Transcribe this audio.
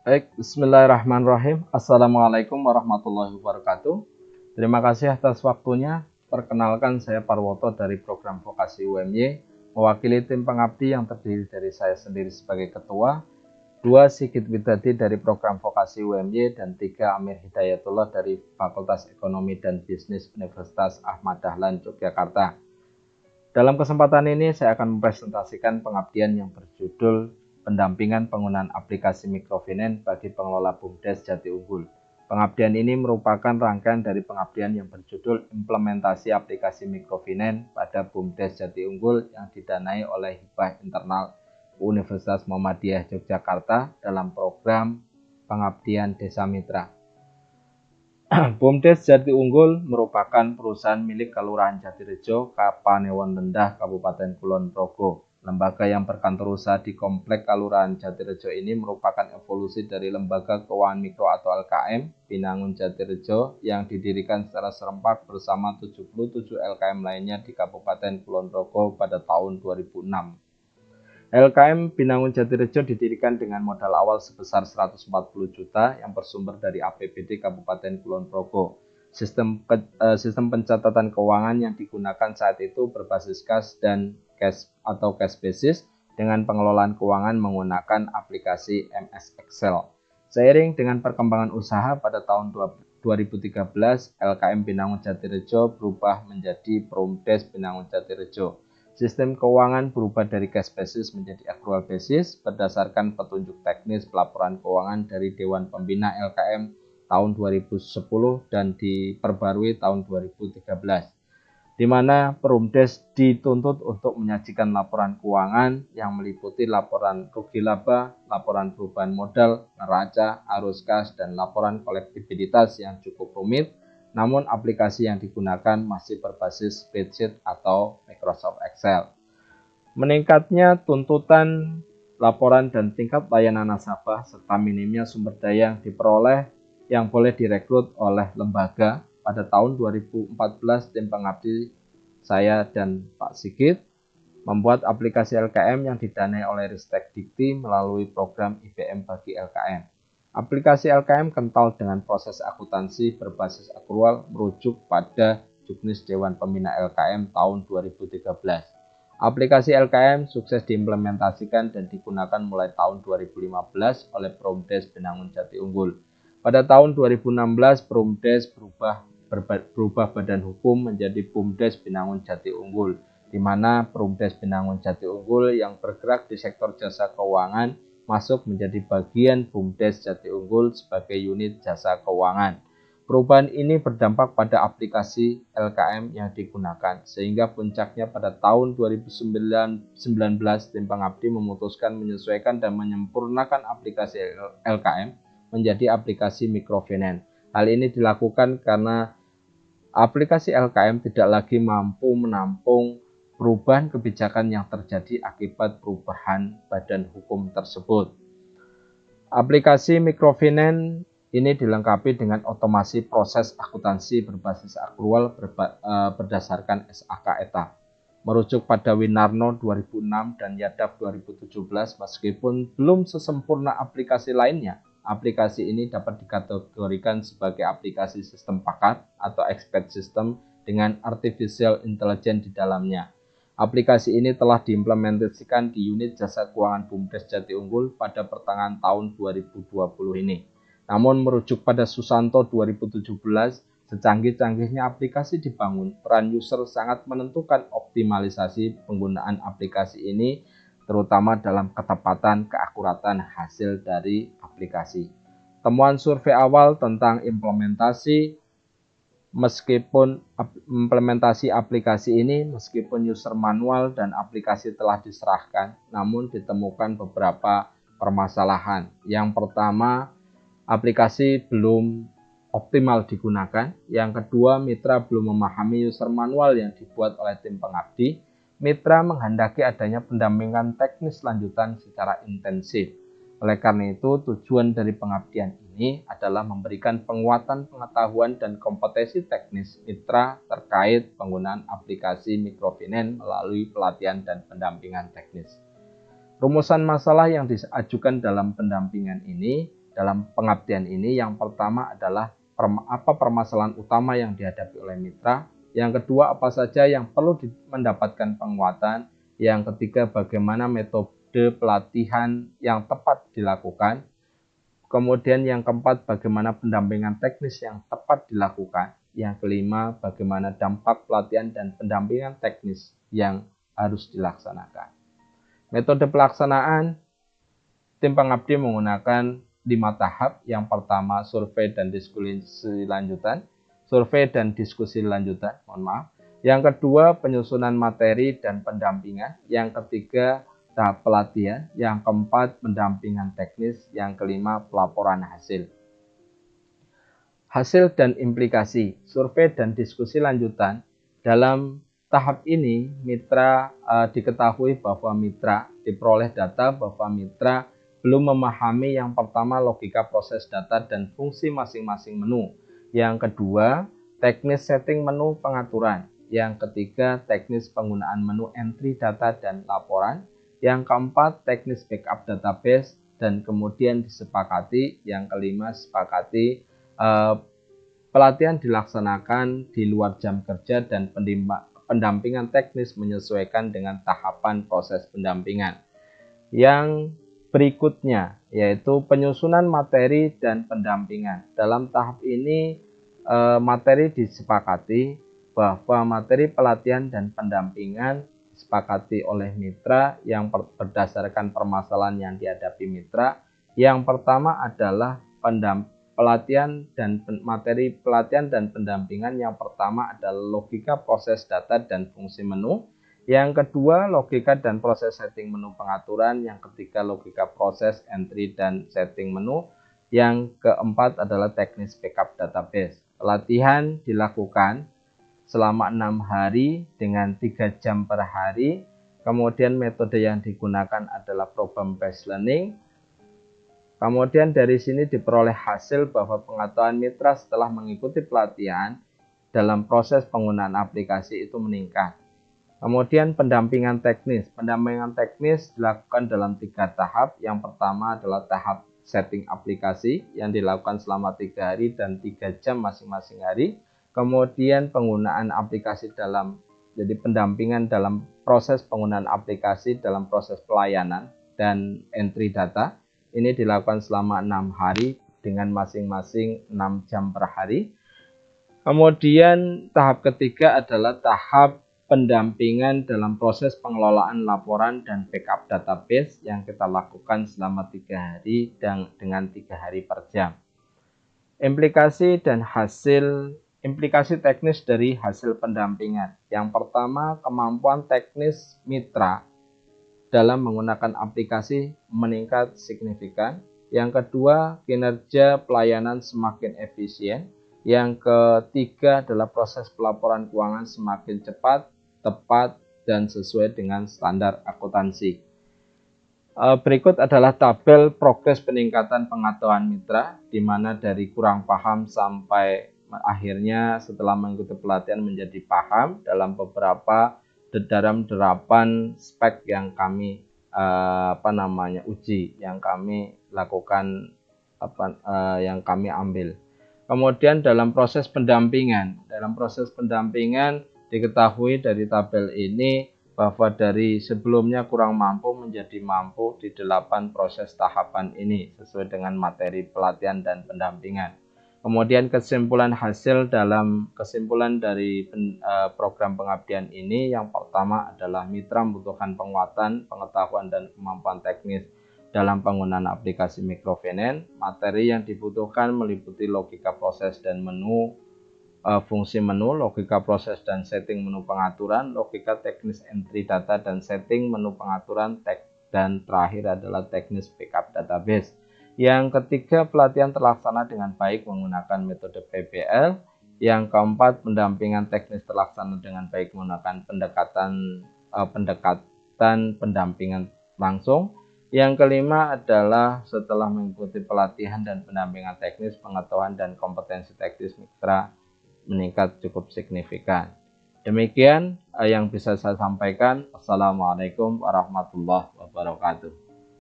Baik, bismillahirrahmanirrahim. Assalamualaikum warahmatullahi wabarakatuh. Terima kasih atas waktunya. Perkenalkan, saya Parwoto dari program vokasi UMY, mewakili tim pengabdi yang terdiri dari saya sendiri sebagai ketua, 2 Sigit Widadi dari program vokasi UMY, dan 3 Amir Hidayatullah dari Fakultas Ekonomi dan Bisnis Universitas Ahmad Dahlan Yogyakarta. Dalam kesempatan ini saya akan mempresentasikan pengabdian yang berjudul Pendampingan Penggunaan Aplikasi Mikrofinance bagi Pengelola BUMDes Jati Unggul. Pengabdian ini merupakan rangkaian dari pengabdian yang berjudul Implementasi Aplikasi Mikrofinance pada BUMDes Jati Unggul yang didanai oleh Hibah Internal Universitas Muhammadiyah Yogyakarta dalam program Pengabdian Desa Mitra. BUMDes Jati Unggul merupakan perusahaan milik Kelurahan Jatirejo, Kapanewon Rendah, Kabupaten Kulon Progo. Lembaga yang berkantor usaha di Komplek Kelurahan Jatirejo ini merupakan evolusi dari Lembaga Keuangan Mikro atau LKM Binangun Jatirejo yang didirikan secara serempak bersama 77 LKM lainnya di Kabupaten Kulon Progo pada tahun 2006. LKM Binangun Jatirejo didirikan dengan modal awal sebesar 140 juta yang bersumber dari APBD Kabupaten Kulon Progo. Sistem pencatatan keuangan yang digunakan saat itu berbasis kas dan cash atau cash basis dengan pengelolaan keuangan menggunakan aplikasi MS Excel. Seiring dengan perkembangan usaha pada tahun 2013, LKM Binangun Jatirejo berubah menjadi BUMDes Binangun Jatirejo. Sistem keuangan berubah dari cash basis menjadi accrual basis berdasarkan petunjuk teknis pelaporan keuangan dari Dewan Pembina LKM tahun 2010 dan diperbarui tahun 2013, di mana BUMDes dituntut untuk menyajikan laporan keuangan yang meliputi laporan rugi laba, laporan perubahan modal, neraca, arus kas, dan laporan kolektibilitas yang cukup rumit. Namun aplikasi yang digunakan masih berbasis spreadsheet atau Microsoft Excel. Meningkatnya tuntutan laporan dan tingkat layanan nasabah serta minimnya sumber daya yang diperoleh yang boleh direkrut oleh lembaga. Pada tahun 2014 tim pengabdi saya dan Pak Sigit membuat aplikasi LKM yang didanai oleh Ristek Dikti melalui program IBM bagi LKM. Aplikasi LKM kental dengan proses akuntansi berbasis akrual merujuk pada Juknis Dewan Pembina LKM tahun 2013. Aplikasi LKM sukses diimplementasikan dan digunakan mulai tahun 2015 oleh BUMDes Binangun Jati Unggul. Pada tahun 2016, BUMDes berubah badan hukum menjadi BUMDes Binangun Jati Unggul, di mana BUMDes Binangun Jati Unggul yang bergerak di sektor jasa keuangan masuk menjadi bagian BUMDes Jati Unggul sebagai unit jasa keuangan. Perubahan ini berdampak pada aplikasi LKM yang digunakan, sehingga puncaknya pada tahun 2019 tim pengabdi memutuskan menyesuaikan dan menyempurnakan aplikasi LKM menjadi aplikasi mikrofinance. Hal ini dilakukan karena aplikasi LKM tidak lagi mampu menampung perubahan kebijakan yang terjadi akibat perubahan badan hukum tersebut. Aplikasi mikrofinance ini dilengkapi dengan otomasi proses akuntansi berbasis akrual berdasarkan SAK ETA. Merujuk pada Winarno 2006 dan Yadaf 2017, meskipun belum sesempurna aplikasi lainnya, aplikasi ini dapat dikategorikan sebagai aplikasi sistem paket atau expert system dengan artificial intelligence di dalamnya. Aplikasi ini telah diimplementasikan di unit jasa keuangan BUMDes Jati Unggul pada pertengahan tahun 2020 ini. Namun merujuk pada Susanto 2017, secanggih-canggihnya aplikasi dibangun, peran user sangat menentukan optimalisasi penggunaan aplikasi ini, terutama dalam ketepatan keakuratan hasil dari aplikasi. Temuan survei awal tentang implementasi aplikasi ini, meskipun user manual dan aplikasi telah diserahkan, namun ditemukan beberapa permasalahan. Yang pertama, aplikasi belum optimal digunakan. Yang kedua, mitra belum memahami user manual yang dibuat oleh tim pengabdi. Mitra menghendaki adanya pendampingan teknis lanjutan secara intensif. Oleh karena itu, tujuan dari pengabdian ini adalah memberikan penguatan pengetahuan dan kompetensi teknis mitra terkait penggunaan aplikasi mikrofinance melalui pelatihan dan pendampingan teknis. Rumusan masalah yang diajukan dalam pendampingan ini dalam pengabdian ini. Yang pertama adalah apa permasalahan utama yang dihadapi oleh mitra. Yang kedua, apa saja yang perlu mendapatkan penguatan. Yang ketiga, bagaimana metode pelatihan yang tepat dilakukan. Kemudian yang keempat, bagaimana pendampingan teknis yang tepat dilakukan. Yang kelima, bagaimana dampak pelatihan dan pendampingan teknis yang harus dilaksanakan. Metode pelaksanaan, tim pengabdi menggunakan 5 tahap. Yang pertama, survei dan diskusi lanjutan. Yang kedua, penyusunan materi dan pendampingan. Yang ketiga, tahap pelatihan. Yang keempat, pendampingan teknis. Yang kelima, pelaporan hasil. Hasil dan implikasi survei dan diskusi lanjutan. Dalam tahap ini, mitra diketahui bahwa mitra diperoleh data bahwa mitra belum memahami yang pertama logika proses data dan fungsi masing-masing menu. Yang kedua, teknis setting menu pengaturan. Yang ketiga, teknis penggunaan menu entry data dan laporan. Yang keempat, teknis backup database. Dan kemudian disepakati, yang kelima, sepakati pelatihan dilaksanakan di luar jam kerja dan pendampingan teknis menyesuaikan dengan tahapan proses pendampingan. Yang berikutnya yaitu penyusunan materi dan pendampingan. Dalam tahap ini materi disepakati bahwa materi pelatihan dan pendampingan disepakati oleh mitra yang berdasarkan permasalahan yang dihadapi mitra. Yang pertama adalah materi pelatihan dan pendampingan. Yang pertama adalah logika proses data dan fungsi menu. Yang kedua, logika dan proses setting menu pengaturan. Yang ketiga, logika proses entry dan setting menu. Yang keempat adalah teknis backup database. Pelatihan dilakukan selama 6 hari dengan 3 jam per hari. Kemudian metode yang digunakan adalah problem based learning. Kemudian dari sini diperoleh hasil bahwa pengetahuan mitra setelah mengikuti pelatihan dalam proses penggunaan aplikasi itu meningkat. Kemudian pendampingan teknis. Pendampingan teknis dilakukan dalam 3 tahap. Yang pertama adalah tahap setting aplikasi yang dilakukan selama 3 hari dan 3 jam masing-masing hari. Kemudian penggunaan aplikasi jadi pendampingan dalam proses penggunaan aplikasi dalam proses pelayanan dan entry data. Ini dilakukan selama 6 hari dengan masing-masing 6 jam per hari. Kemudian tahap ketiga adalah tahap pendampingan dalam proses pengelolaan laporan dan backup database yang kita lakukan selama 3 hari dan dengan 3 hari per jam. Implikasi teknis dari hasil pendampingan. Yang pertama, kemampuan teknis mitra dalam menggunakan aplikasi meningkat signifikan. Yang kedua, kinerja pelayanan semakin efisien. Yang ketiga adalah proses pelaporan keuangan semakin cepat, tepat, dan sesuai dengan standar akuntansi. Berikut adalah tabel progres peningkatan pengetahuan mitra, di mana dari kurang paham sampai akhirnya setelah mengikuti pelatihan menjadi paham dalam beberapa derapan spek yang kami uji, yang kami lakukan, yang kami ambil. Kemudian dalam proses pendampingan diketahui dari tabel ini bahwa dari sebelumnya kurang mampu menjadi mampu di 8 proses tahapan ini sesuai dengan materi pelatihan dan pendampingan. Kemudian kesimpulan dari program pengabdian ini, yang pertama adalah mitra membutuhkan penguatan, pengetahuan, dan kemampuan teknis dalam penggunaan aplikasi microfinance. Materi yang dibutuhkan meliputi logika proses dan menu, fungsi menu, logika proses dan setting menu pengaturan, logika teknis entry data dan setting menu pengaturan, dan terakhir adalah teknis backup database. Yang ketiga, pelatihan terlaksana dengan baik menggunakan metode PBL. Yang keempat, pendampingan teknis terlaksana dengan baik menggunakan pendekatan pendampingan langsung. Yang kelima adalah setelah mengikuti pelatihan dan pendampingan teknis, pengetahuan dan kompetensi teknis mitra meningkat cukup signifikan. Demikian yang bisa saya sampaikan. Assalamualaikum warahmatullahi wabarakatuh.